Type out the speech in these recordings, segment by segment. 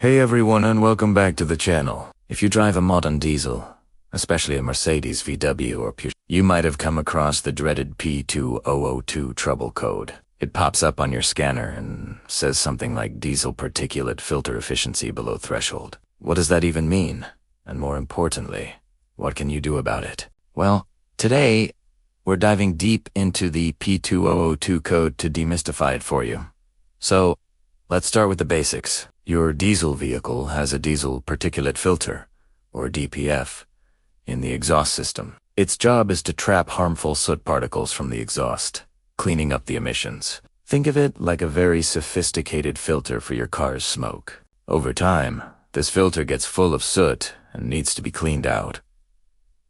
Hey everyone and welcome back to the channel. If you drive a modern diesel, especially a Mercedes VW or Peugeot, you might have come across the dreaded P2002 trouble code. It pops up on your scanner and says something like diesel particulate filter efficiency below threshold. What does that even mean? And more importantly, what can you do about it? Well, today we're diving deep into the P2002 code to demystify it for you. So, let's start with the basics. Your diesel vehicle has a diesel particulate filter, or DPF, in the exhaust system. Its job is to trap harmful soot particles from the exhaust, cleaning up the emissions. Think of it like a very sophisticated filter for your car's smoke. Over time, this filter gets full of soot and needs to be cleaned out.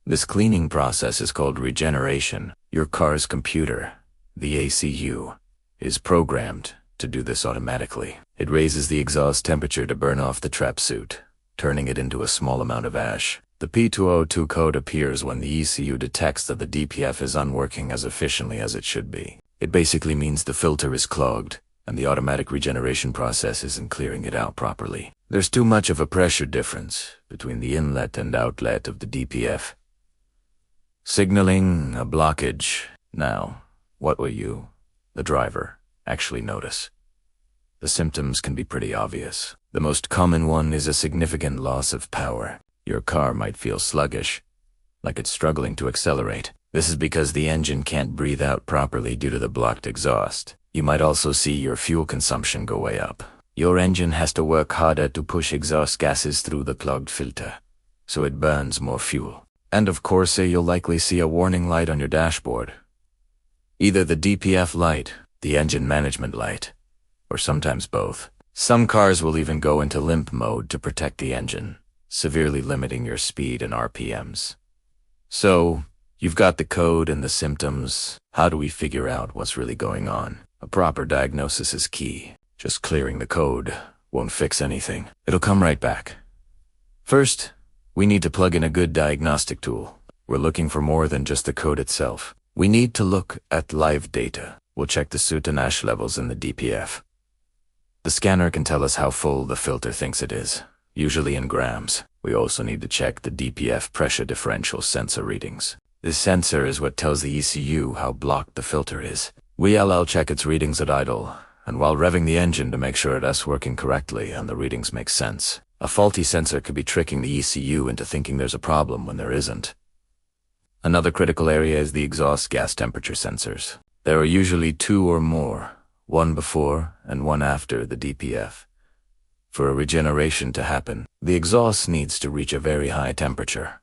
This cleaning process is called regeneration. Your car's computer, the ECU, is programmed to do this automatically. It raises the exhaust temperature to burn off the trapped soot, turning it into a small amount of ash. The P2002 code appears when the ECU detects that the DPF is unworking as efficiently as it should be. It basically means the filter is clogged, and the automatic regeneration process isn't clearing it out properly. There's too much of a pressure difference between the inlet and outlet of the DPF, signaling a blockage. Now, what will you, the driver, actually notice? The symptoms can be pretty obvious. The most common one is a significant loss of power. Your car might feel sluggish, like it's struggling to accelerate. This is because the engine can't breathe out properly due to the blocked exhaust. You might also see your fuel consumption go way up. Your engine has to work harder to push exhaust gases through the clogged filter, so it burns more fuel. And of course, you'll likely see a warning light on your dashboard. Either the DPF light, the engine management light, or sometimes both. Some cars will even go into limp mode to protect the engine, severely limiting your speed and RPMs. So, you've got the code and the symptoms. How do we figure out what's really going on? A proper diagnosis is key. Just clearing the code won't fix anything. It'll come right back. First, we need to plug in a good diagnostic tool. We're looking for more than just the code itself. We need to look at live data. We'll check the soot and ash levels in the DPF. The scanner can tell us how full the filter thinks it is, usually in grams. We also need to check the DPF pressure differential sensor readings. This sensor is what tells the ECU how blocked the filter is. I'll check its readings at idle, and while revving the engine to make sure it's working correctly and the readings make sense. A faulty sensor could be tricking the ECU into thinking there's a problem when there isn't. Another critical area is the exhaust gas temperature sensors. There are usually two or more, one before and one after the DPF. For a regeneration to happen, the exhaust needs to reach a very high temperature,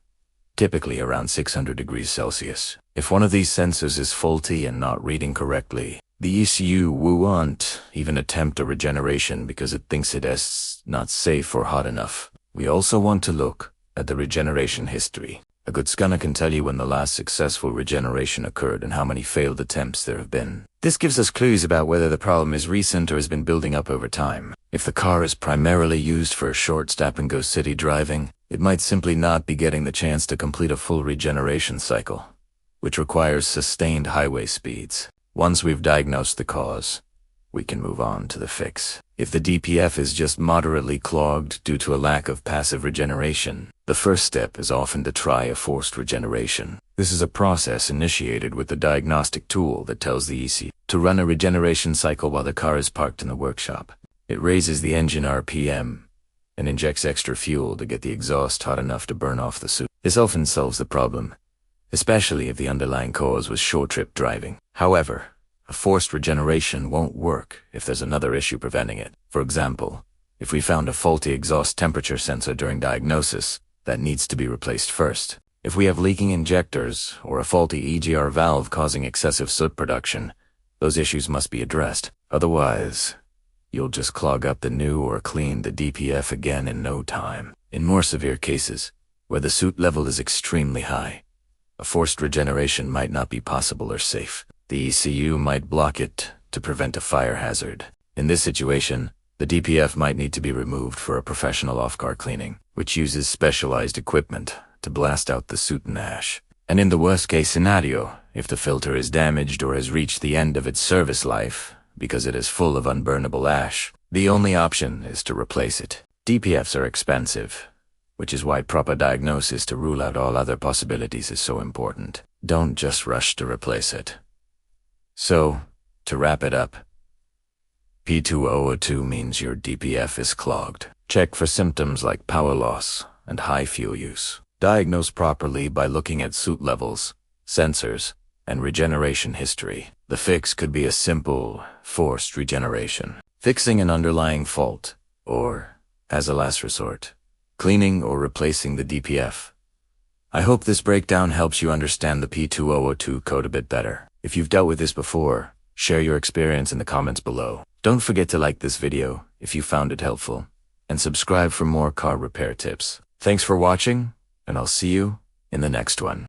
typically around 600 degrees Celsius. If one of these sensors is faulty and not reading correctly, the ECU won't even attempt a regeneration because it thinks it is not safe or hot enough. We also want to look at the regeneration history. A good scanner can tell you when the last successful regeneration occurred and how many failed attempts there have been. This gives us clues about whether the problem is recent or has been building up over time. If the car is primarily used for short stop-and-go city driving, it might simply not be getting the chance to complete a full regeneration cycle, which requires sustained highway speeds. Once we've diagnosed the cause, we can move on to the fix. If the DPF is just moderately clogged due to a lack of passive regeneration, the first step is often to try a forced regeneration. This is a process initiated with the diagnostic tool that tells the ECU to run a regeneration cycle while the car is parked in the workshop. It raises the engine RPM and injects extra fuel to get the exhaust hot enough to burn off the soot. This often solves the problem, especially if the underlying cause was short-trip driving. However, a forced regeneration won't work if there's another issue preventing it. For example, if we found a faulty exhaust temperature sensor during diagnosis, that needs to be replaced first. If we have leaking injectors or a faulty EGR valve causing excessive soot production, those issues must be addressed. Otherwise, you'll just clog up the new or clean the DPF again in no time. In more severe cases, where the soot level is extremely high, a forced regeneration might not be possible or safe. The ECU might block it to prevent a fire hazard. In this situation, the DPF might need to be removed for a professional off-car cleaning, which uses specialized equipment to blast out the soot and ash. And in the worst-case scenario, if the filter is damaged or has reached the end of its service life because it is full of unburnable ash, the only option is to replace it. DPFs are expensive, which is why proper diagnosis to rule out all other possibilities is so important. Don't just rush to replace it. So, to wrap it up, P2002 means your DPF is clogged. Check for symptoms like power loss and high fuel use. Diagnose properly by looking at soot levels, sensors, and regeneration history. The fix could be a simple, forced regeneration, fixing an underlying fault, or, as a last resort, cleaning or replacing the DPF. I hope this breakdown helps you understand the P2002 code a bit better. If you've dealt with this before, share your experience in the comments below. Don't forget to like this video if you found it helpful, and subscribe for more car repair tips. Thanks for watching, and I'll see you in the next one.